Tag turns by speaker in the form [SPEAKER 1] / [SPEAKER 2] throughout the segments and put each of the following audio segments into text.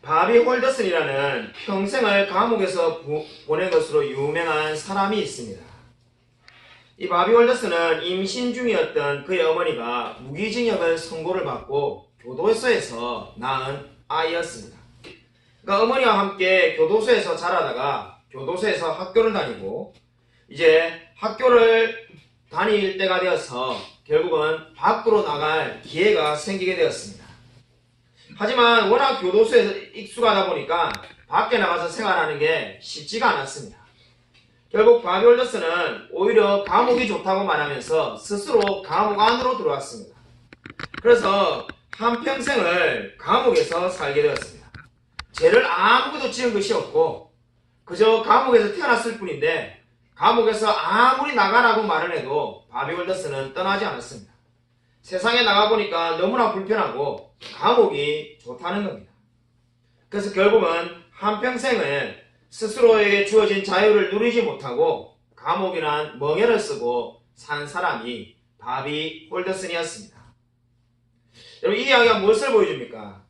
[SPEAKER 1] 바비 홀더슨이라는 평생을 감옥에서 보낸 것으로 유명한 사람이 있습니다. 이 바비 홀더슨은 임신 중이었던 그의 어머니가 무기징역을 선고를 받고 교도소에서 낳은 아이였습니다. 그러니까 어머니와 함께 교도소에서 자라다가 교도소에서 학교를 다니고 이제 학교를 다닐 때가 되어서 결국은 밖으로 나갈 기회가 생기게 되었습니다. 하지만 워낙 교도소에서 익숙하다 보니까 밖에 나가서 생활하는 게 쉽지가 않았습니다. 결국 바비 홀더슨은 오히려 감옥이 좋다고 말하면서 스스로 감옥 안으로 들어왔습니다. 그래서 한평생을 감옥에서 살게 되었습니다. 죄를 아무것도 지은 것이 없고 그저 감옥에서 태어났을 뿐인데 감옥에서 아무리 나가라고 말을 해도 바비 홀더슨은 떠나지 않았습니다. 세상에 나가보니까 너무나 불편하고 감옥이 좋다는 겁니다. 그래서 결국은 한평생을 스스로에게 주어진 자유를 누리지 못하고 감옥이란 멍에를 쓰고 산 사람이 바비 홀더슨이었습니다. 여러분, 이 이야기가 무엇을 보여줍니까?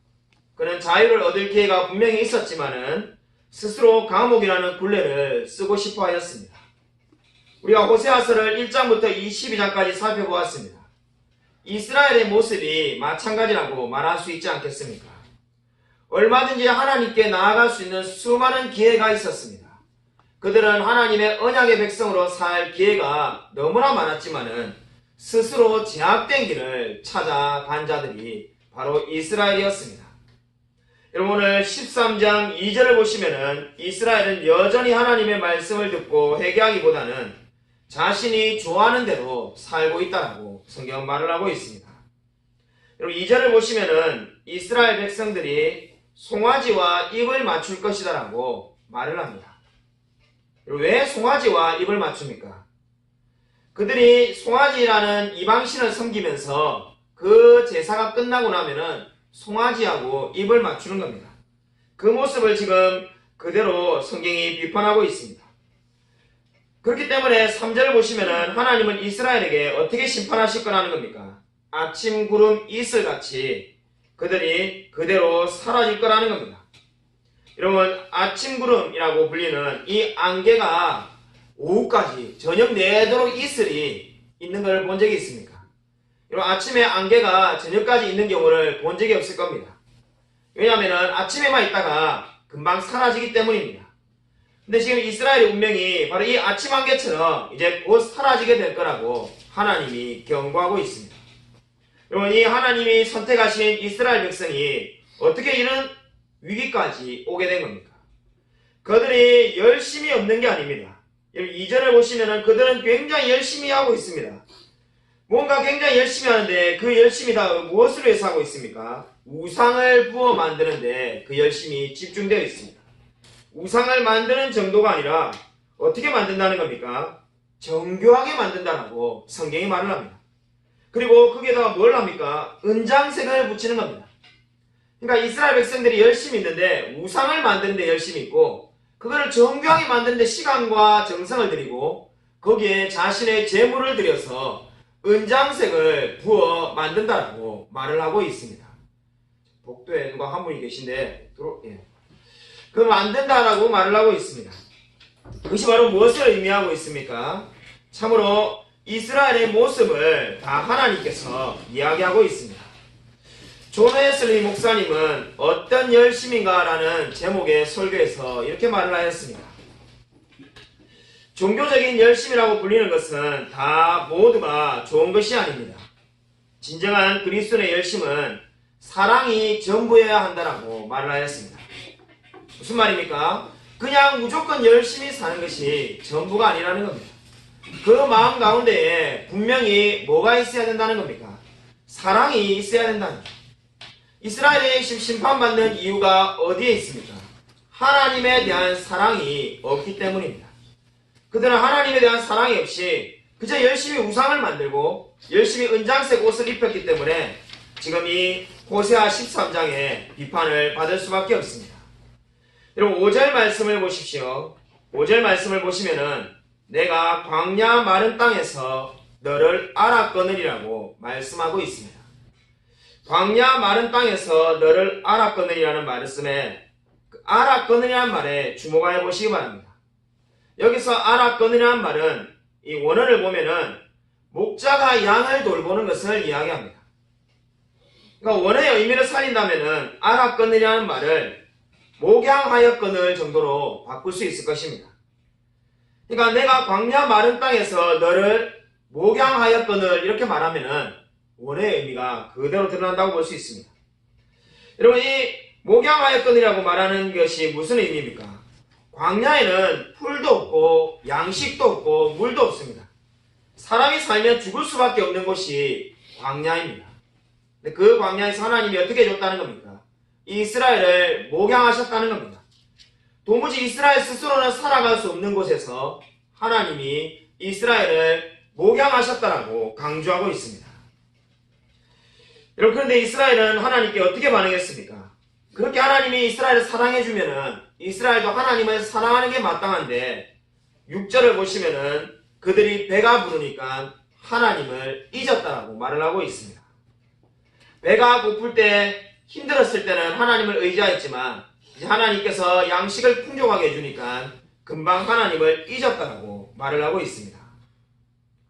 [SPEAKER 1] 그는 자유를 얻을 기회가 분명히 있었지만은 스스로 감옥이라는 굴레를 쓰고 싶어 하였습니다. 우리가 호세아서를 1장부터 22장까지 살펴보았습니다. 이스라엘의 모습이 마찬가지라고 말할 수 있지 않겠습니까? 얼마든지 하나님께 나아갈 수 있는 수많은 기회가 있었습니다. 그들은 하나님의 언약의 백성으로 살 기회가 너무나 많았지만은 스스로 제약된 길을 찾아간 자들이 바로 이스라엘이었습니다. 여러분, 오늘 13장 2절을 보시면은 이스라엘은 여전히 하나님의 말씀을 듣고 회개하기보다는 자신이 좋아하는 대로 살고 있다라고 성경은 말을 하고 있습니다. 여러분, 2절을 보시면은 이스라엘 백성들이 송아지와 입을 맞출 것이다라고 말을 합니다. 왜 송아지와 입을 맞춥니까? 그들이 송아지라는 이방신을 섬기면서 그 제사가 끝나고 나면은 송아지하고 입을 맞추는 겁니다. 그 모습을 지금 그대로 성경이 비판하고 있습니다. 그렇기 때문에 3절을 보시면은 하나님은 이스라엘에게 어떻게 심판하실 거라는 겁니까? 아침 구름 이슬같이 그들이 그대로 사라질 거라는 겁니다. 여러분, 아침 구름이라고 불리는 이 안개가 오후까지 저녁 내도록 이슬이 있는 걸 본 적이 있습니까? 여러분, 아침에 안개가 저녁까지 있는 경우를 본 적이 없을 겁니다. 왜냐하면 아침에만 있다가 금방 사라지기 때문입니다. 근데 지금 이스라엘의 운명이 바로 이 아침 안개처럼 이제 곧 사라지게 될 거라고 하나님이 경고하고 있습니다. 여러분, 이 하나님이 선택하신 이스라엘 백성이 어떻게 이런 위기까지 오게 된 겁니까? 그들이 열심히 없는 게 아닙니다. 2절을 보시면은 그들은 굉장히 열심히 하고 있습니다. 뭔가 굉장히 열심히 하는데 그 열심히 다 무엇을 위해서 하고 있습니까? 우상을 부어 만드는데 그 열심이 집중되어 있습니다. 우상을 만드는 정도가 아니라 어떻게 만든다는 겁니까? 정교하게 만든다라고 성경이 말을 합니다. 그리고 거기에다가 뭘 합니까? 은장색을 붙이는 겁니다. 그러니까 이스라엘 백성들이 열심히 있는데 우상을 만드는데 열심히 있고 그거를 정교하게 만드는데 시간과 정성을 들이고 거기에 자신의 재물을 들여서 은장색을 부어 만든다라고 말을 하고 있습니다. 복도에 누가 한 분이 계신데 그 만든다라고 말을 하고 있습니다. 그것이 바로 무엇을 의미하고 있습니까? 참으로 이스라엘의 모습을 다 하나님께서 이야기하고 있습니다. 존 웨슬리 목사님은 어떤 열심인가라는 제목의 설교에서 이렇게 말을 하였습니다. 종교적인 열심이라고 불리는 것은 다 모두가 좋은 것이 아닙니다. 진정한 그리스도의 열심은 사랑이 전부여야 한다라고 말을 하였습니다. 무슨 말입니까? 그냥 무조건 열심히 사는 것이 전부가 아니라는 겁니다. 그 마음 가운데에 분명히 뭐가 있어야 된다는 겁니까? 사랑이 있어야 된다는 겁니다. 이스라엘이 심판받는 이유가 어디에 있습니까? 하나님에 대한 사랑이 없기 때문입니다. 그들은 하나님에 대한 사랑이 없이 그저 열심히 우상을 만들고 열심히 은장색 옷을 입혔기 때문에 지금 이 호세아 13장의 비판을 받을 수밖에 없습니다. 여러분, 5절 말씀을 보십시오. 5절 말씀을 보시면은 내가 광야 마른 땅에서 너를 알았거느리라고 말씀하고 있습니다. 광야 마른 땅에서 너를 알았거느리라는 말씀에 알아 끊으려는 말에 주목하여 보시기 바랍니다. 여기서 알아 끊으려는 말은 이 원어를 보면은 목자가 양을 돌보는 것을 이야기합니다. 그러니까 원어의 의미를 살린다면은 알아 끊으려는 말을 목양하여 끊을 정도로 바꿀 수 있을 것입니다. 그러니까 내가 광야 마른 땅에서 너를 목양하여 끊을 이렇게 말하면은 원어의 의미가 그대로 드러난다고 볼 수 있습니다. 여러분, 이 목양하여 끊으라고 말하는 것이 무슨 의미입니까? 광야에는 풀도 없고 양식도 없고 물도 없습니다. 사람이 살면 죽을 수밖에 없는 곳이 광야입니다. 근데 그 광야에서 하나님이 어떻게 해줬다는 겁니까? 이스라엘을 목양하셨다는 겁니다. 도무지 이스라엘 스스로는 살아갈 수 없는 곳에서 하나님이 이스라엘을 목양하셨다라고 강조하고 있습니다. 여러분, 그런데 이스라엘은 하나님께 어떻게 반응했습니까? 그렇게 하나님이 이스라엘을 사랑해주면은 이스라엘도 하나님을 사랑하는 게 마땅한데 6절을 보시면은 그들이 배가 부르니까 하나님을 잊었다라고 말을 하고 있습니다. 배가 고플 때 힘들었을 때는 하나님을 의지하였지만 이제 하나님께서 양식을 풍족하게 해주니까 금방 하나님을 잊었다라고 말을 하고 있습니다.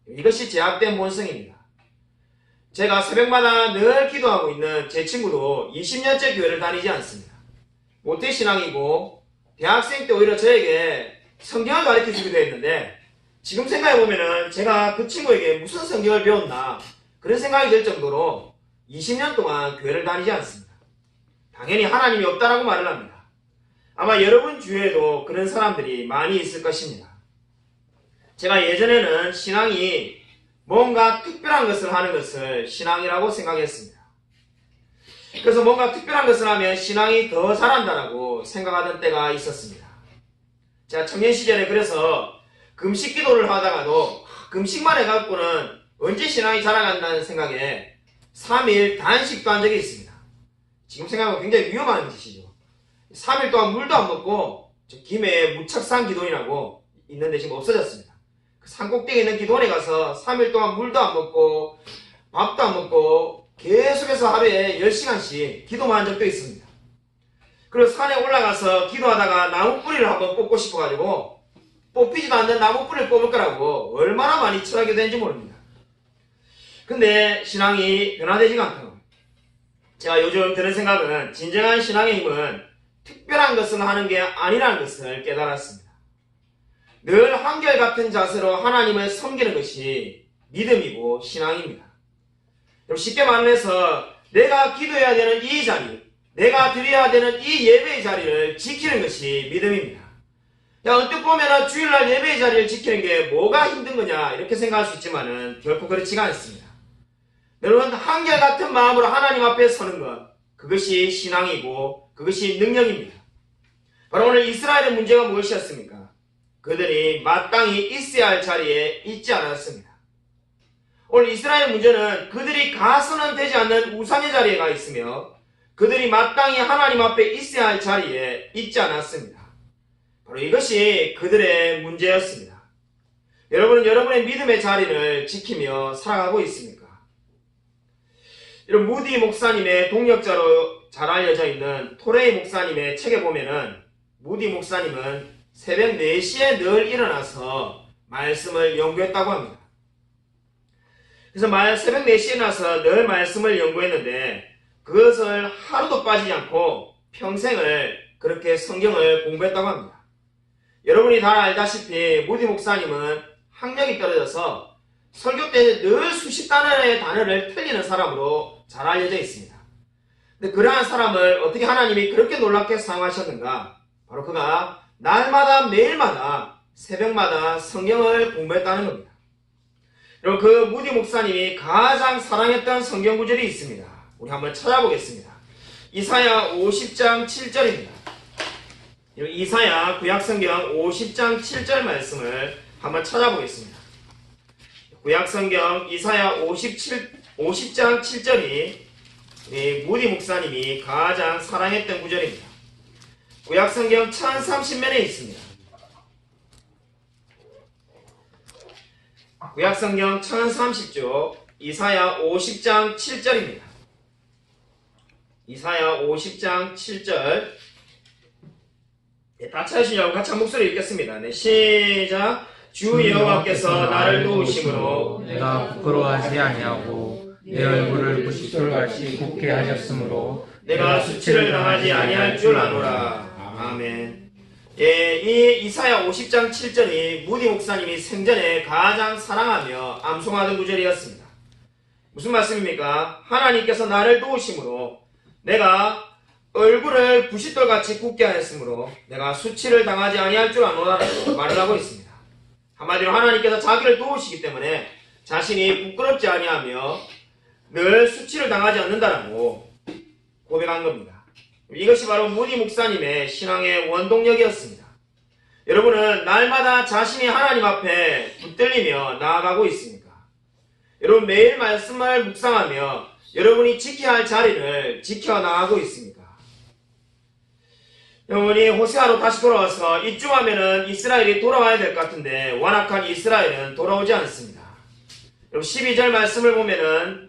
[SPEAKER 1] 이것이 제약된 본성입니다. 제가 새벽마다 늘 기도하고 있는 제 친구도 20년째 교회를 다니지 않습니다. 모태신앙이고 대학생 때 오히려 저에게 성경을 가르쳐주기도 했는데 지금 생각해보면은 제가 그 친구에게 무슨 성경을 배웠나 그런 생각이 들 정도로 20년 동안 교회를 다니지 않습니다. 당연히 하나님이 없다라고 말을 합니다. 아마 여러분 주위에도 그런 사람들이 많이 있을 것입니다. 제가 예전에는 신앙이 뭔가 특별한 것을 하는 것을 신앙이라고 생각했습니다. 그래서 뭔가 특별한 것을 하면 신앙이 더 잘한다라고 생각하던 때가 있었습니다. 제가 청년 시절에 그래서 금식 기도를 하다가도 금식만 해갖고는 언제 신앙이 자라간다는 생각에 3일 단식도 한 적이 있습니다. 지금 생각하면 굉장히 위험한 짓이죠. 3일 동안 물도 안 먹고 김해 무척산 기도원이라고 있는데 지금 없어졌습니다. 그 산꼭대기에 있는 기도원에 가서 3일 동안 물도 안 먹고 밥도 안 먹고 계속해서 하루에 10시간씩 기도만 한 적도 있습니다. 그리고 산에 올라가서 기도하다가 나무 뿌리를 한번 뽑고 싶어가지고 뽑히지도 않는 나무 뿌리를 뽑을 거라고 얼마나 많이 철하게 되는지 모릅니다. 근데 신앙이 변화되지가 않더라고요. 제가 요즘 드는 생각은 진정한 신앙의 힘은 특별한 것을 하는 게 아니라는 것을 깨달았습니다. 늘 한결같은 자세로 하나님을 섬기는 것이 믿음이고 신앙입니다. 쉽게 말해서 내가 기도해야 되는 이 자리, 내가 드려야 되는 이 예배의 자리를 지키는 것이 믿음입니다. 언뜻 보면 주일날 예배의 자리를 지키는 게 뭐가 힘든 거냐 이렇게 생각할 수 있지만은 결코 그렇지가 않습니다. 여러분, 한결같은 마음으로 하나님 앞에 서는 것, 그것이 신앙이고 그것이 능력입니다. 바로 오늘 이스라엘의 문제가 무엇이었습니까? 그들이 마땅히 있어야 할 자리에 있지 않았습니다. 오늘 이스라엘의 문제는 그들이 가서는 되지 않는 우상의 자리에 가 있으며 그들이 마땅히 하나님 앞에 있어야 할 자리에 있지 않았습니다. 바로 이것이 그들의 문제였습니다. 여러분은 여러분의 믿음의 자리를 지키며 살아가고 있습니까? 이런 무디 목사님의 동역자로 잘 알려져 있는 토레이 목사님의 책에 보면은 무디 목사님은 새벽 4시에 늘 일어나서 말씀을 연구했다고 합니다. 그래서 새벽 4시에 나서 늘 말씀을 연구했는데 그것을 하루도 빠지지 않고 평생을 그렇게 성경을 공부했다고 합니다. 여러분이 다 알다시피 무디 목사님은 학력이 떨어져서 설교 때 늘 수십 단어의 단어를 틀리는 사람으로 잘 알려져 있습니다. 근데 그러한 사람을 어떻게 하나님이 그렇게 놀랍게 사용하셨는가? 바로 그가 날마다 매일마다 새벽마다 성경을 공부했다는 겁니다. 여러분, 그 무디 목사님이 가장 사랑했던 성경 구절이 있습니다. 우리 한번 찾아보겠습니다. 이사야 50장 7절입니다. 이사야 구약성경 50장 7절 말씀을 한번 찾아보겠습니다. 구약성경 이사야 50장 7절이 무디 목사님이 가장 사랑했던 구절입니다. 구약성경 1030면에 있습니다. 구약성경 1030쪽 이사야 50장 7절입니다. 이사야 50장 7절 같이 하시냐고 같이 한 목소리 읽겠습니다. 네, 시작. 주 여호와께서 나를 도우심으로
[SPEAKER 2] 내가 부끄러워하지 아니하고 내 얼굴을 부싯돌같이 굽게 하셨으므로
[SPEAKER 1] 내가 수치를 당하지 아니할 줄 아노라. 아멘. 예, 이 이사야 50장 7절이 무디 목사님이 생전에 가장 사랑하며 암송하던 구절이었습니다. 무슨 말씀입니까? 하나님께서 나를 도우심으로 내가 얼굴을 부싯돌같이 굽게 하였으므로 내가 수치를 당하지 아니할 줄 아노라라고 말을 하고 있습니다. 한마디로 하나님께서 자기를 도우시기 때문에 자신이 부끄럽지 아니하며 늘 수치를 당하지 않는다라고 고백한 겁니다. 이것이 바로 무디 목사님의 신앙의 원동력이었습니다. 여러분은 날마다 자신이 하나님 앞에 붙들리며 나아가고 있습니까? 여러분 매일 말씀을 묵상하며 여러분이 지켜야 할 자리를 지켜나가고 있습니까? 여러분이 호세아로 다시 돌아와서 이쯤 하면은 이스라엘이 돌아와야 될 것 같은데 완악한 이스라엘은 돌아오지 않습니다. 여러분 12절 말씀을 보면은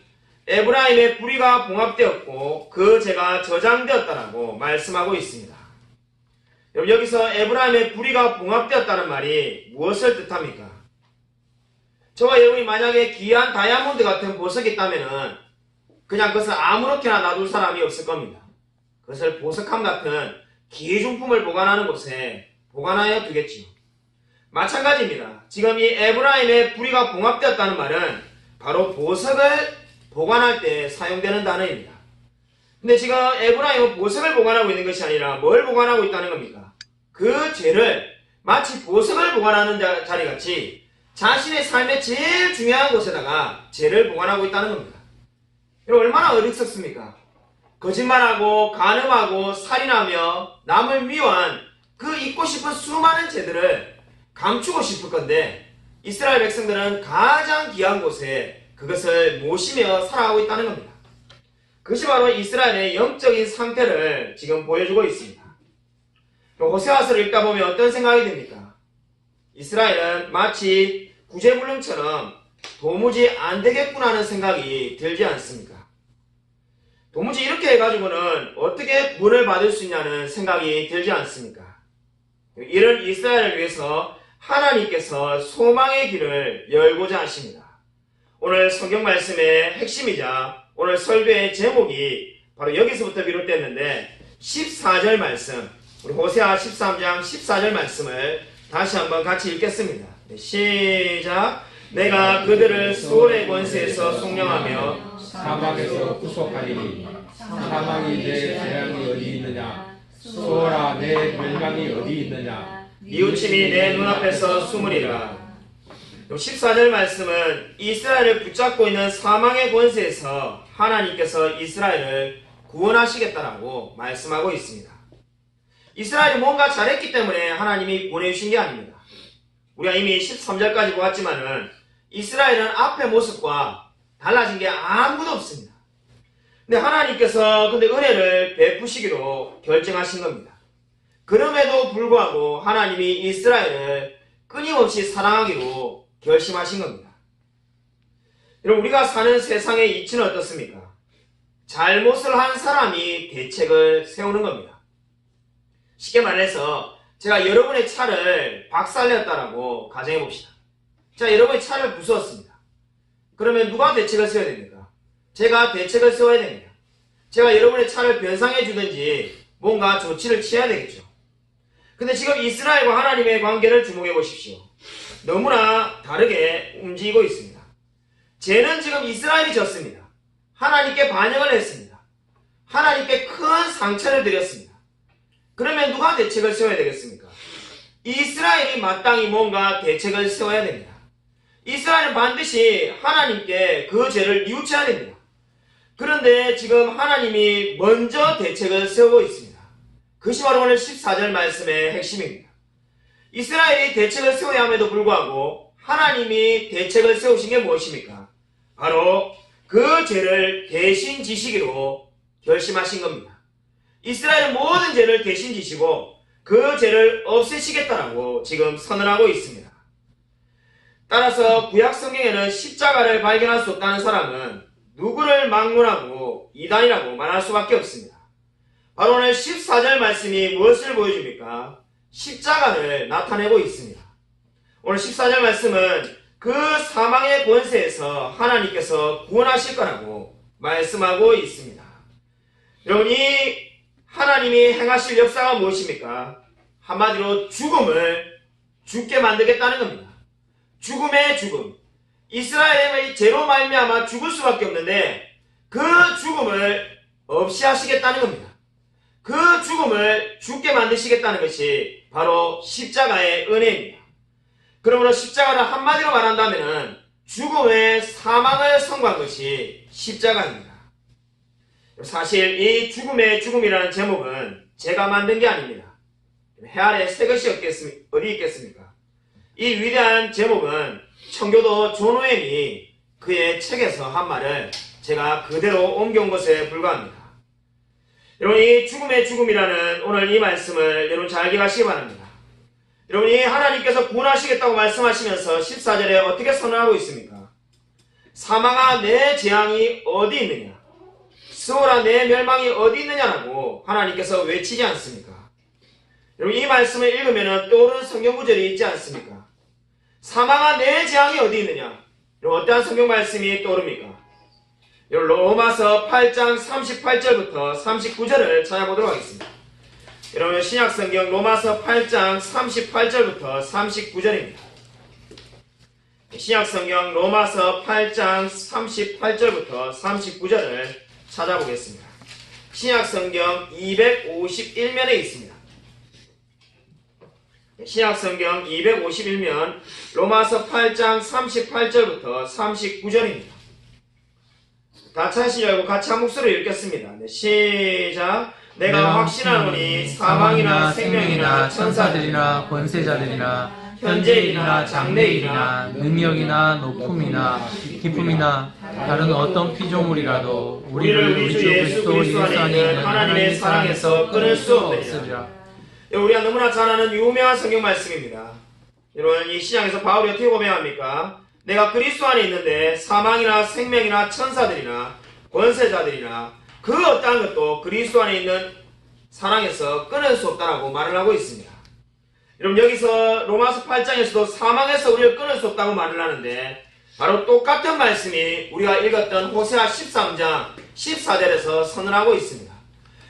[SPEAKER 1] 에브라임의 뿌리가 봉합되었고 그 죄가 저장되었다라고 말씀하고 있습니다. 여러분 여기서 에브라임의 뿌리가 봉합되었다는 말이 무엇을 뜻합니까? 저와 여러분이 만약에 귀한 다이아몬드 같은 보석이 있다면은 그냥 그것을 아무렇게나 놔둘 사람이 없을 겁니다. 그것을 보석함 같은 기중품을 보관하는 곳에 보관하여 두겠지요. 마찬가지입니다. 지금 이 에브라임의 뿌리가 봉합되었다는 말은 바로 보석을 보관할 때 사용되는 단어입니다. 근데 지금 에브라임은 보석을 보관하고 있는 것이 아니라 뭘 보관하고 있다는 겁니까? 그 죄를 마치 보석을 보관하는 자리같이 자신의 삶의 제일 중요한 곳에다가 죄를 보관하고 있다는 겁니다. 여러분 얼마나 어리석습니까? 거짓말하고 간음하고 살인하며 남을 미워한 그 잊고 싶은 수많은 죄들을 감추고 싶을 건데 이스라엘 백성들은 가장 귀한 곳에 그것을 모시며 살아가고 있다는 겁니다. 그것이 바로 이스라엘의 영적인 상태를 지금 보여주고 있습니다. 호세아서를 읽다 보면 어떤 생각이 듭니까? 이스라엘은 마치 구제불능처럼 도무지 안 되겠구나 하는 생각이 들지 않습니까? 도무지 이렇게 해가지고는 어떻게 구원을 받을 수 있냐는 생각이 들지 않습니까? 이런 이스라엘을 위해서 하나님께서 소망의 길을 열고자 하십니다. 오늘 성경 말씀의 핵심이자 오늘 설교의 제목이 바로 여기서부터 비롯됐는데 14절 말씀, 우리 호세아 13장 14절 말씀을 다시 한번 같이 읽겠습니다. 네, 시작. 내가 그들을 소울의 권세에서 속량하며
[SPEAKER 2] 사막에서 구속하리니 사막이 내 재앙이 어디 있느냐 소울아 내 멸망이 어디 있느냐
[SPEAKER 1] 뉘우침이 내 눈앞에서 숨으리라. 14절 말씀은 이스라엘을 붙잡고 있는 사망의 권세에서 하나님께서 이스라엘을 구원하시겠다라고 말씀하고 있습니다. 이스라엘이 뭔가 잘했기 때문에 하나님이 보내주신 게 아닙니다. 우리가 이미 13절까지 보았지만은 이스라엘은 앞의 모습과 달라진 게 아무것도 없습니다. 근데 하나님께서 은혜를 베푸시기로 결정하신 겁니다. 그럼에도 불구하고 하나님이 이스라엘을 끊임없이 사랑하기로 결심하신 겁니다. 여러분 우리가 사는 세상의 이치는 어떻습니까? 잘못을 한 사람이 대책을 세우는 겁니다. 쉽게 말해서 제가 여러분의 차를 박살냈다라고 가정해 봅시다. 자, 여러분의 차를 부수었습니다. 그러면 누가 대책을 세워야 됩니까? 제가 대책을 세워야 됩니다. 제가 여러분의 차를 변상해 주든지 뭔가 조치를 취해야 되겠죠. 근데 지금 이스라엘과 하나님의 관계를 주목해 보십시오. 너무나 다르게 움직이고 있습니다. 죄는 지금 이스라엘이 졌습니다. 하나님께 반역을 했습니다. 하나님께 큰 상처를 드렸습니다. 그러면 누가 대책을 세워야 되겠습니까? 이스라엘이 마땅히 뭔가 대책을 세워야 됩니다. 이스라엘은 반드시 하나님께 그 죄를 뉘우쳐야 됩니다. 그런데 지금 하나님이 먼저 대책을 세우고 있습니다. 그것이 바로 오늘 14절 말씀의 핵심입니다. 이스라엘이 대책을 세워야 함에도 불구하고 하나님이 대책을 세우신 게 무엇입니까? 바로 그 죄를 대신 지시기로 결심하신 겁니다. 이스라엘은 모든 죄를 대신 지시고 그 죄를 없애시겠다라고 지금 선언하고 있습니다. 따라서 구약 성경에는 십자가를 발견할 수 없다는 사람은 누구를 막론하고 이단이라고 말할 수밖에 없습니다. 바로 오늘 14절 말씀이 무엇을 보여줍니까? 십자가를 나타내고 있습니다. 오늘 14절 말씀은 그 사망의 권세에서 하나님께서 구원하실 거라고 말씀하고 있습니다. 여러분, 이 하나님이 행하실 역사가 무엇입니까? 한마디로 죽음을 죽게 만들겠다는 겁니다. 죽음의 죽음. 이스라엘의 죄로 말미암아 죽을 수밖에 없는데 그 죽음을 없이 하시겠다는 겁니다. 그 죽음을 죽게 만드시겠다는 것이 바로 십자가의 은혜입니다. 그러므로 십자가를 한마디로 말한다면 죽음의 사망을 선고한 것이 십자가입니다. 사실 이 죽음의 죽음이라는 제목은 제가 만든 게 아닙니다. 해 아래 새 것이 어디 있겠습니까? 이 위대한 제목은 청교도 존 오웬이 그의 책에서 한 말을 제가 그대로 옮겨온 것에 불과합니다. 여러분, 이 죽음의 죽음이라는 오늘 이 말씀을 여러분 잘 기억하시기 바랍니다. 여러분, 이 하나님께서 구원하시겠다고 말씀하시면서 14절에 어떻게 선언하고 있습니까? 사망아 내 재앙이 어디 있느냐? 스오라 내 멸망이 어디 있느냐라고 하나님께서 외치지 않습니까? 여러분, 이 말씀을 읽으면 떠오르는 성경 구절이 있지 않습니까? 사망아 내 재앙이 어디 있느냐? 여러분, 어떠한 성경 말씀이 떠오릅니까? 여러분, 로마서 8장 38절부터 39절을 찾아보도록 하겠습니다. 여러분, 신약성경 로마서 8장 38절부터 39절입니다. 신약성경 로마서 8장 38절부터 39절을 찾아보겠습니다. 신약성경 251면에 있습니다. 신약성경 251면 로마서 8장 38절부터 39절입니다. 다 찾으신 줄 알고 같이 한 목소리로 읽겠습니다. 네, 시작. 내가 확신하노니 사망이나 생명이나
[SPEAKER 3] 천사들이나 권세자들이나 현재일이나 장래일이나 능력이나 높음이나 기쁨이나 다른 어떤 피조물이라도 우리를 우리 주 예수 그리스도 안에 있는 하나님의 사랑에서 끊을 수 없으리라.
[SPEAKER 1] 우리가 너무나 잘 아는 유명한 성경 말씀입니다. 여러분, 이 시장에서 바울이 어떻게 고백합니까? 내가 그리스도 안에 있는데 사망이나 생명이나 천사들이나 권세자들이나 그 어떠한 것도 그리스도 안에 있는 사랑에서 끊을 수 없다라고 말을 하고 있습니다. 여러분, 여기서 로마서 8장에서도 사망에서 우리를 끊을 수 없다고 말을 하는데 바로 똑같은 말씀이 우리가 읽었던 호세아 13장 14절에서 선언하고 있습니다.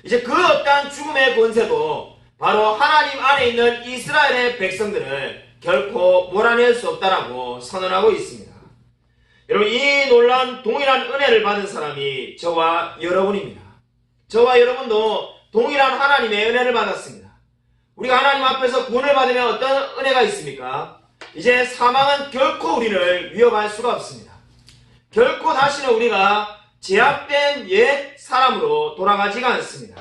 [SPEAKER 1] 이제 그 어떠한 죽음의 권세도 바로 하나님 안에 있는 이스라엘의 백성들을 결코 몰아낼 수 없다라고 선언하고 있습니다. 여러분, 이 놀라운 동일한 은혜를 받은 사람이 저와 여러분입니다. 저와 여러분도 동일한 하나님의 은혜를 받았습니다. 우리가 하나님 앞에서 구원을 받으면 어떤 은혜가 있습니까? 이제 사망은 결코 우리를 위협할 수가 없습니다. 결코 다시는 우리가 제약된 옛 사람으로 돌아가지가 않습니다.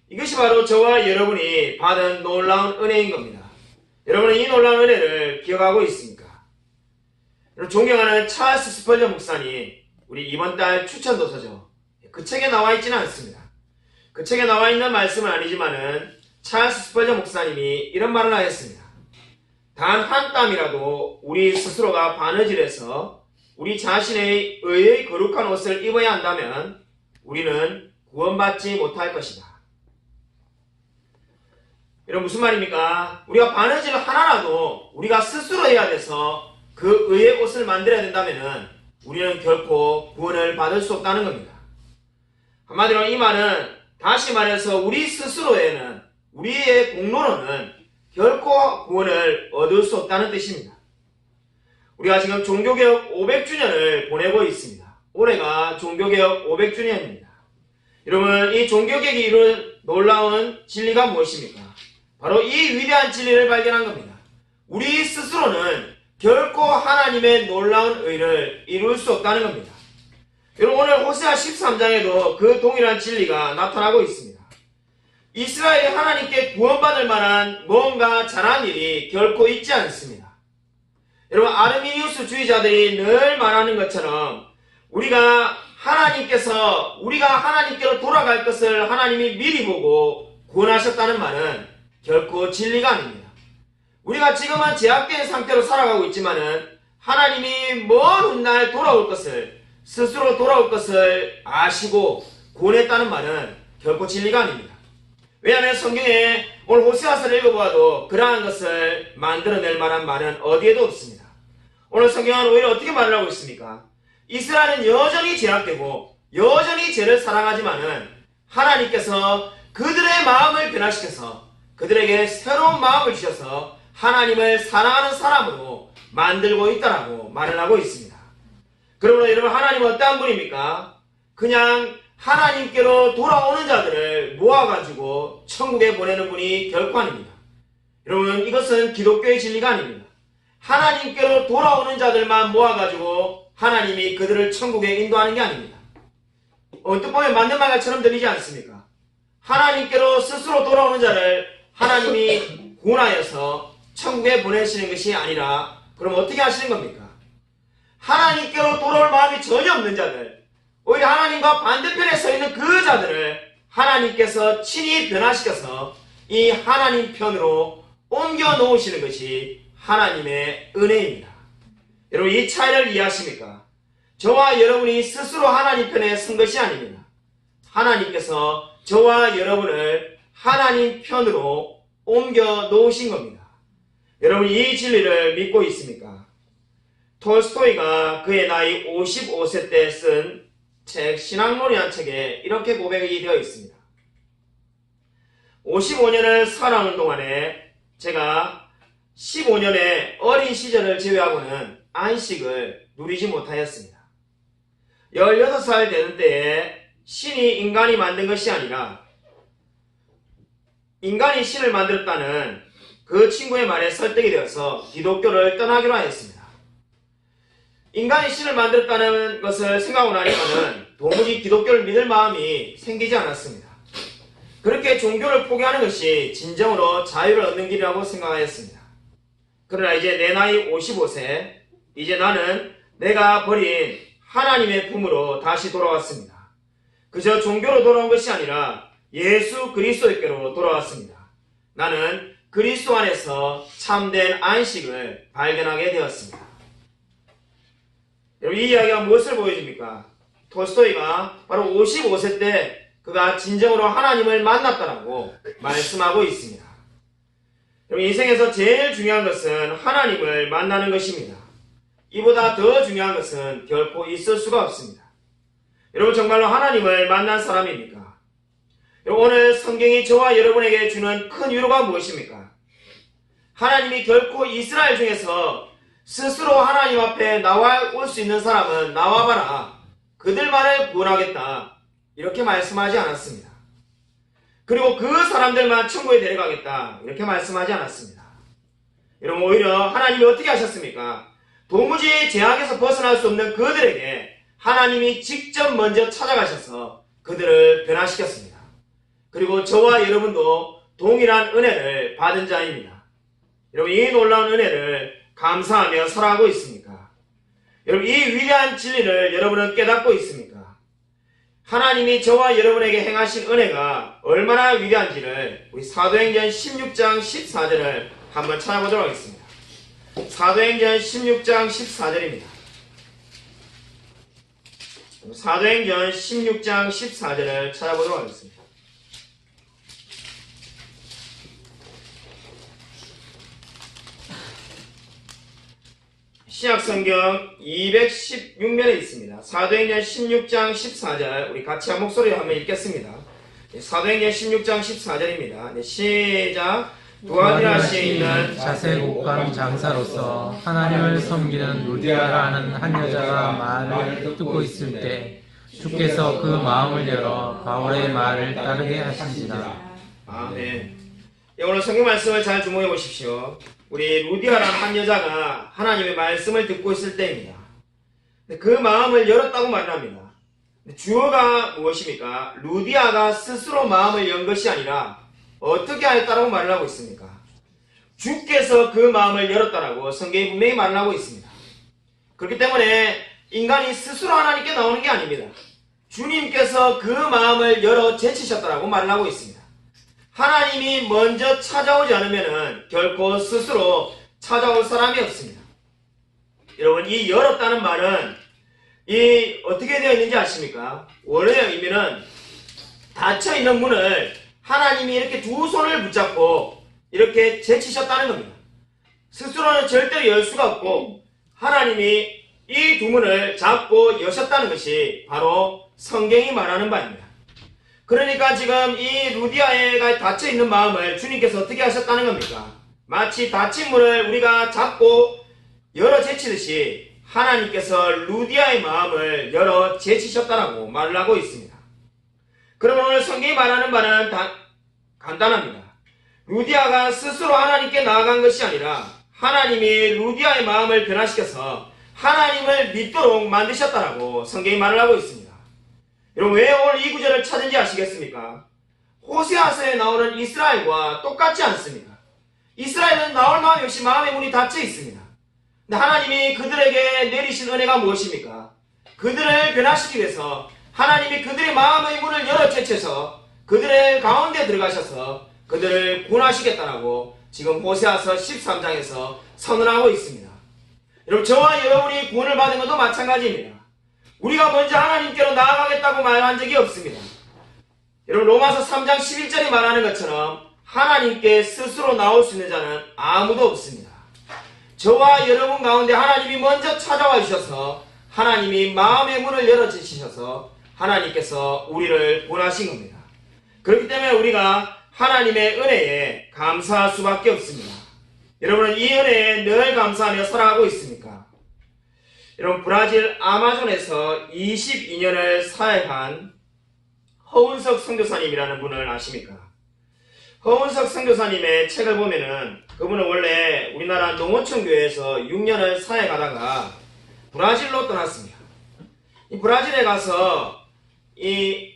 [SPEAKER 1] 이것이 바로 저와 여러분이 받은 놀라운 은혜인 겁니다. 여러분은 이 놀라운 은혜를 기억하고 있습니까? 여러분, 존경하는 찰스 스펄전 목사님, 우리 이번 달 추천 도서죠. 그 책에 나와 있지는 않습니다. 그 책에 나와 있는 말씀은 아니지만은 찰스 스펄전 목사님이 이런 말을 하였습니다. 단 한 땀이라도 우리 스스로가 바느질해서 우리 자신의 의의 거룩한 옷을 입어야 한다면 우리는 구원받지 못할 것이다. 이런 무슨 말입니까? 우리가 바느질 하나라도 우리가 스스로 해야 돼서 그 의의 옷을 만들어야 된다면 우리는 결코 구원을 받을 수 없다는 겁니다. 한마디로 이 말은 다시 말해서 우리 스스로에는 우리의 공로로는 결코 구원을 얻을 수 없다는 뜻입니다. 우리가 지금 종교개혁 500주년을 보내고 있습니다. 올해가 종교개혁 500주년입니다. 여러분, 이 종교개혁이 이룬 놀라운 진리가 무엇입니까? 바로 이 위대한 진리를 발견한 겁니다. 우리 스스로는 결코 하나님의 놀라운 의를 이룰 수 없다는 겁니다. 여러분, 오늘 호세아 13장에도 그 동일한 진리가 나타나고 있습니다. 이스라엘이 하나님께 구원받을 만한 뭔가 잘한 일이 결코 있지 않습니다. 여러분, 아르미니우스 주의자들이 늘 말하는 것처럼 우리가 하나님께로 돌아갈 것을 하나님이 미리 보고 구원하셨다는 말은 결코 진리가 아닙니다. 우리가 지금은 제약된 상태로 살아가고 있지만은 하나님이 먼 훗날 스스로 돌아올 것을 아시고 구원했다는 말은 결코 진리가 아닙니다. 왜냐하면 성경에 오늘 호세아서를 읽어보아도 그러한 것을 만들어낼 만한 말은 어디에도 없습니다. 오늘 성경은 오히려 어떻게 말을 하고 있습니까? 이스라엘은 여전히 죄악되고 여전히 죄를 사랑하지만은 하나님께서 그들의 마음을 변화시켜서 그들에게 새로운 마음을 주셔서 하나님을 사랑하는 사람으로 만들고 있다라고 말을 하고 있습니다. 그러므로 여러분, 하나님은 어떠한 분입니까? 그냥 하나님께로 돌아오는 자들을 모아가지고 천국에 보내는 분이 결코 아닙니다. 여러분, 이것은 기독교의 진리가 아닙니다. 하나님께로 돌아오는 자들만 모아가지고 하나님이 그들을 천국에 인도하는 게 아닙니다. 어떻게 보면 맞는 말처럼 들리지 않습니까? 하나님께로 스스로 돌아오는 자를 하나님이 구원하여서 천국에 보내시는 것이 아니라 그럼 어떻게 하시는 겁니까? 하나님께로 돌아올 마음이 전혀 없는 자들, 오히려 하나님과 반대편에 서 있는 그 자들을 하나님께서 친히 변화시켜서 이 하나님 편으로 옮겨 놓으시는 것이 하나님의 은혜입니다. 여러분, 이 차이를 이해하십니까? 저와 여러분이 스스로 하나님 편에 선 것이 아닙니다. 하나님께서 저와 여러분을 하나님 편으로 옮겨 놓으신 겁니다. 여러분, 이 진리를 믿고 있습니까? 톨스토이가 그의 나이 55세 때 쓴 책 신앙론이라는 책에 이렇게 고백이 되어 있습니다. 55년을 살아오는 동안에 제가 15년의 어린 시절을 제외하고는 안식을 누리지 못하였습니다. 16살 되는 때에 신이 인간이 만든 것이 아니라 인간이 신을 만들었다는 그 친구의 말에 설득이 되어서 기독교를 떠나기로 하였습니다. 인간이 신을 만들었다는 것을 생각하고 나니까는 도무지 기독교를 믿을 마음이 생기지 않았습니다. 그렇게 종교를 포기하는 것이 진정으로 자유를 얻는 길이라고 생각하였습니다. 그러나 이제 내 나이 55세, 이제 나는 내가 버린 하나님의 품으로 다시 돌아왔습니다. 그저 종교로 돌아온 것이 아니라 예수 그리스도께로 돌아왔습니다. 나는 그리스도 안에서 참된 안식을 발견하게 되었습니다. 여러분, 이 이야기가 무엇을 보여줍니까? 톨스토이가 바로 55세 때 그가 진정으로 하나님을 만났다라고 말씀하고 있습니다. 여러분, 인생에서 제일 중요한 것은 하나님을 만나는 것입니다. 이보다 더 중요한 것은 결코 있을 수가 없습니다. 여러분, 정말로 하나님을 만난 사람입니까? 여러분, 오늘 성경이 저와 여러분에게 주는 큰 위로가 무엇입니까? 하나님이 결코 이스라엘 중에서 스스로 하나님 앞에 나올 수 있는 사람은 나와봐라, 그들만을 구원하겠다, 이렇게 말씀하지 않았습니다. 그리고 그 사람들만 천국에 데려가겠다, 이렇게 말씀하지 않았습니다. 여러분, 오히려 하나님이 어떻게 하셨습니까? 도무지 죄악에서 벗어날 수 없는 그들에게 하나님이 직접 먼저 찾아가셔서 그들을 변화시켰습니다. 그리고 저와 여러분도 동일한 은혜를 받은 자입니다. 여러분, 이 놀라운 은혜를 감사하며 설하고 있습니까? 여러분, 이 위대한 진리를 여러분은 깨닫고 있습니까? 하나님이 저와 여러분에게 행하신 은혜가 얼마나 위대한지를 우리 사도행전 16장 14절을 한번 찾아보도록 하겠습니다. 사도행전 16장 14절입니다. 사도행전 16장 14절을 찾아보도록 하겠습니다. 신약성경 216면에 있습니다. 사도행전 16장 14절, 우리 같이 한 목소리로 한번 읽겠습니다. 사도행전 16장 14절입니다. 시작. 두아디라시에 있는
[SPEAKER 3] 자세곡간 장사로서 하나님을 섬기는 루디아라는 한 여자가 말을 듣고 있을 때 주께서 그 마음을 열어 바울의 말을 따르게 하신지라.
[SPEAKER 1] 아멘. 오늘 성경 말씀을 잘 주목해 보십시오. 우리 루디아라는 한 여자가 하나님의 말씀을 듣고 있을 때입니다. 그 마음을 열었다고 말합니다. 주어가 무엇입니까? 루디아가 스스로 마음을 연 것이 아니라 어떻게 하였다라고 말을 하고 있습니까? 주께서 그 마음을 열었다라고 성경이 분명히 말을 하고 있습니다. 그렇기 때문에 인간이 스스로 하나님께 나오는 게 아닙니다. 주님께서 그 마음을 열어 제치셨다라고 말을 하고 있습니다. 하나님이 먼저 찾아오지 않으면 결코 스스로 찾아올 사람이 없습니다. 여러분, 이 열었다는 말은 어떻게 되어 있는지 아십니까? 원어의 의미는 닫혀있는 문을 하나님이 이렇게 두 손을 붙잡고 이렇게 제치셨다는 겁니다. 스스로는 절대로 열 수가 없고 하나님이 이 두 문을 잡고 여셨다는 것이 바로 성경이 말하는 바입니다. 그러니까 지금 이 루디아가 닫혀있는 마음을 주님께서 어떻게 하셨다는 겁니까? 마치 닫힌 문을 우리가 잡고 열어 제치듯이 하나님께서 루디아의 마음을 열어 제치셨다라고 말을 하고 있습니다. 그러면 오늘 성경이 말하는 바는 간단합니다. 루디아가 스스로 하나님께 나아간 것이 아니라 하나님이 루디아의 마음을 변화시켜서 하나님을 믿도록 만드셨다라고 성경이 말을 하고 있습니다. 여러분, 왜 오늘 이 구절을 찾은지 아시겠습니까? 호세아서에 나오는 이스라엘과 똑같지 않습니까? 이스라엘은 나올 마음이 없이 마음의 문이 닫혀 있습니다. 근데 하나님이 그들에게 내리신 은혜가 무엇입니까? 그들을 변화시키기 위해서 하나님이 그들의 마음의 문을 열어 제쳐서 그들의 가운데 들어가셔서 그들을 구원하시겠다라고 지금 호세아서 13장에서 선언하고 있습니다. 여러분, 저와 여러분이 구원을 받은 것도 마찬가지입니다. 우리가 먼저 하나님께로 나아가겠다고 말한 적이 없습니다. 여러분, 로마서 3장 11절이 말하는 것처럼 하나님께 스스로 나올 수 있는 자는 아무도 없습니다. 저와 여러분 가운데 하나님이 먼저 찾아와 주셔서 하나님이 마음의 문을 열어주셔서 하나님께서 우리를 구원하신 겁니다. 그렇기 때문에 우리가 하나님의 은혜에 감사할 수밖에 없습니다. 여러분은 이 은혜에 늘 감사하며 살아가고 있습니까? 여러분, 브라질 아마존에서 22년을 사역한 허운석 선교사님이라는 분을 아십니까? 허운석 선교사님의 책을 보면은 그분은 원래 우리나라 농어촌 교회에서 6년을 사역하다가 브라질로 떠났습니다. 이 브라질에 가서 이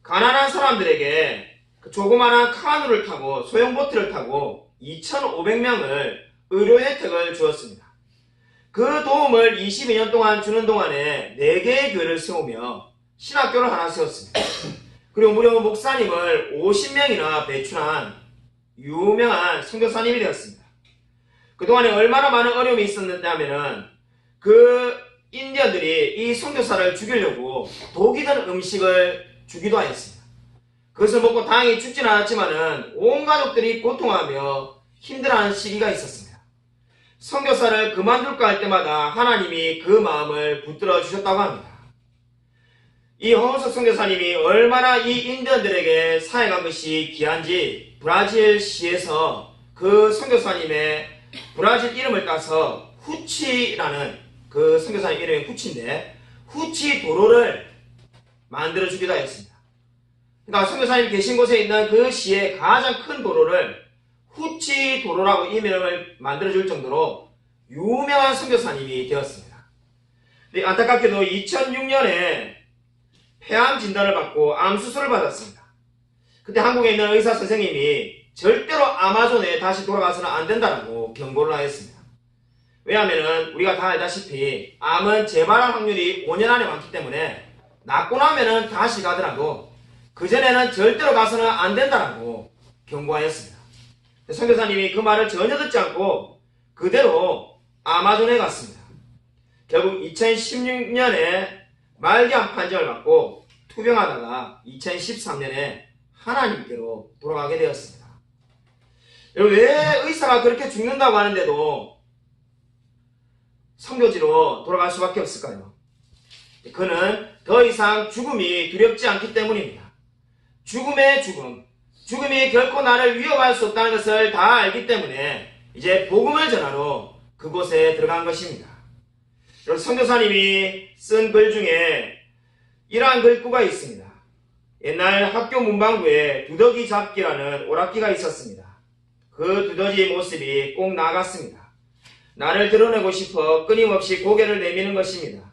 [SPEAKER 1] 가난한 사람들에게 그 조그마한 카누를 타고 소형보트를 타고 2,500명을 의료 혜택을 주었습니다. 그 도움을 22년 동안 주는 동안에 4개의 교회를 세우며 신학교를 하나 세웠습니다. 그리고 무려 목사님을 50명이나 배출한 유명한 선교사님이 되었습니다. 그동안에 얼마나 많은 어려움이 있었는데 하면은 그 인디언들이 이 선교사를 죽이려고 독이 든 음식을 주기도 하였습니다. 그것을 먹고 다행히 죽지는 않았지만은 온 가족들이 고통하며 힘들어하는 시기가 있었습니다. 선교사를 그만둘까 할 때마다 하나님이 그 마음을 붙들어 주셨다고 합니다. 이 허운석 선교사님이 얼마나 이 인디언들에게 사역한 것이 귀한지 브라질시에서 그 선교사님의 브라질 이름을 따서 후치라는 그 선교사님 이름이 후치인데 후치 도로를 만들어 주기도 하였습니다. 그러니까 선교사님 계신 곳에 있는 그 시의 가장 큰 도로를 후치 도로라고 이름을 만들어 줄 정도로 유명한 선교사님이 되었습니다. 안타깝게도 2006년에 폐암 진단을 받고 암 수술을 받았습니다. 그때 한국에 있는 의사 선생님이 절대로 아마존에 다시 돌아가서는 안 된다라고 경고를 하였습니다. 왜냐하면 우리가 다 알다시피 암은 재발할 확률이 5년 안에 많기 때문에 낫고 나면은 다시 가더라도 그전에는 절대로 가서는 안 된다라고 경고하였습니다. 선교사님이 그 말을 전혀 듣지 않고 그대로 아마존에 갔습니다. 결국 2016년에 말기암 판정을 받고 투병하다가 2013년에 하나님께로 돌아가게 되었습니다. 여러분, 왜 의사가 그렇게 죽는다고 하는데도 선교지로 돌아갈 수밖에 없을까요? 그는 더 이상 죽음이 두렵지 않기 때문입니다. 죽음의 죽음, 죽음이 결코 나를 위협할 수 없다는 것을 다 알기 때문에 이제 복음을 전하러 그곳에 들어간 것입니다. 여러분, 선교사님이 쓴 글 중에 이러한 글구가 있습니다. 옛날 학교 문방구에 두더지 잡기라는 오락기가 있었습니다. 그 두더지의 모습이 꼭 나갔습니다. 나를 드러내고 싶어 끊임없이 고개를 내미는 것입니다.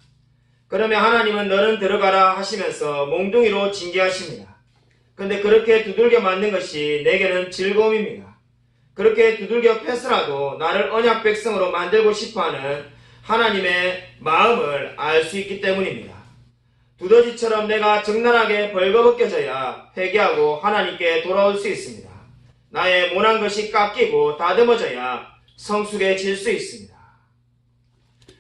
[SPEAKER 1] 그러면 하나님은 너는 들어가라 하시면서 몽둥이로 징계하십니다. 근데 그렇게 두들겨 맞는 것이 내게는 즐거움입니다. 그렇게 두들겨 패스라도 나를 언약 백성으로 만들고 싶어하는 하나님의 마음을 알 수 있기 때문입니다. 두더지처럼 내가 적나라하게 벌거벗겨져야 회개하고 하나님께 돌아올 수 있습니다. 나의 모난 것이 깎이고 다듬어져야 성숙해질 수 있습니다.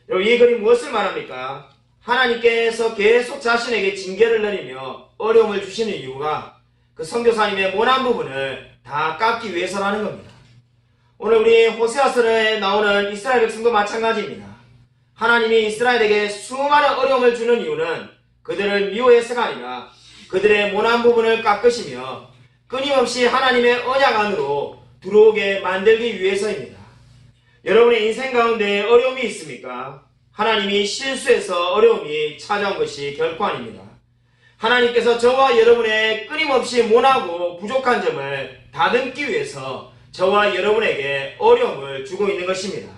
[SPEAKER 1] 여러분, 이 글이 무엇을 말합니까? 하나님께서 계속 자신에게 징계를 내리며 어려움을 주시는 이유가 그 선교사님의 모난 부분을 다 깎기 위해서라는 겁니다. 오늘 우리 호세아서에 나오는 이스라엘 백성도 마찬가지입니다. 하나님이 이스라엘에게 수많은 어려움을 주는 이유는 그들을 미워해서가 아니라 그들의 모난 부분을 깎으시며 끊임없이 하나님의 언약 안으로 들어오게 만들기 위해서입니다. 여러분의 인생 가운데 어려움이 있습니까? 하나님이 실수해서 어려움이 찾아온 것이 결코 아닙니다. 하나님께서 저와 여러분의 끊임없이 모나고 부족한 점을 다듬기 위해서 저와 여러분에게 어려움을 주고 있는 것입니다.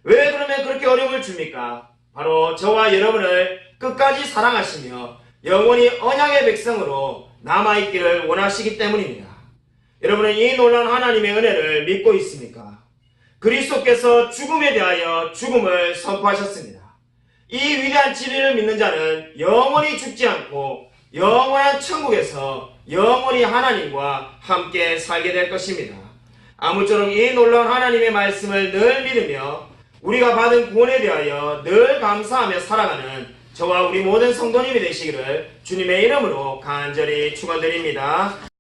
[SPEAKER 1] 왜 그러면 그렇게 어려움을 줍니까? 바로 저와 여러분을 끝까지 사랑하시며 영원히 언약의 백성으로 남아있기를 원하시기 때문입니다. 여러분은 이 놀라운 하나님의 은혜를 믿고 있습니까? 그리스도께서 죽음에 대하여 죽음을 선포하셨습니다. 이 위대한 진리를 믿는 자는 영원히 죽지 않고 영원한 천국에서 영원히 하나님과 함께 살게 될 것입니다. 아무쪼록 이 놀라운 하나님의 말씀을 늘 믿으며 우리가 받은 구원에 대하여 늘 감사하며 살아가는 저와 우리 모든 성도님이 되시기를 주님의 이름으로 간절히 축원드립니다.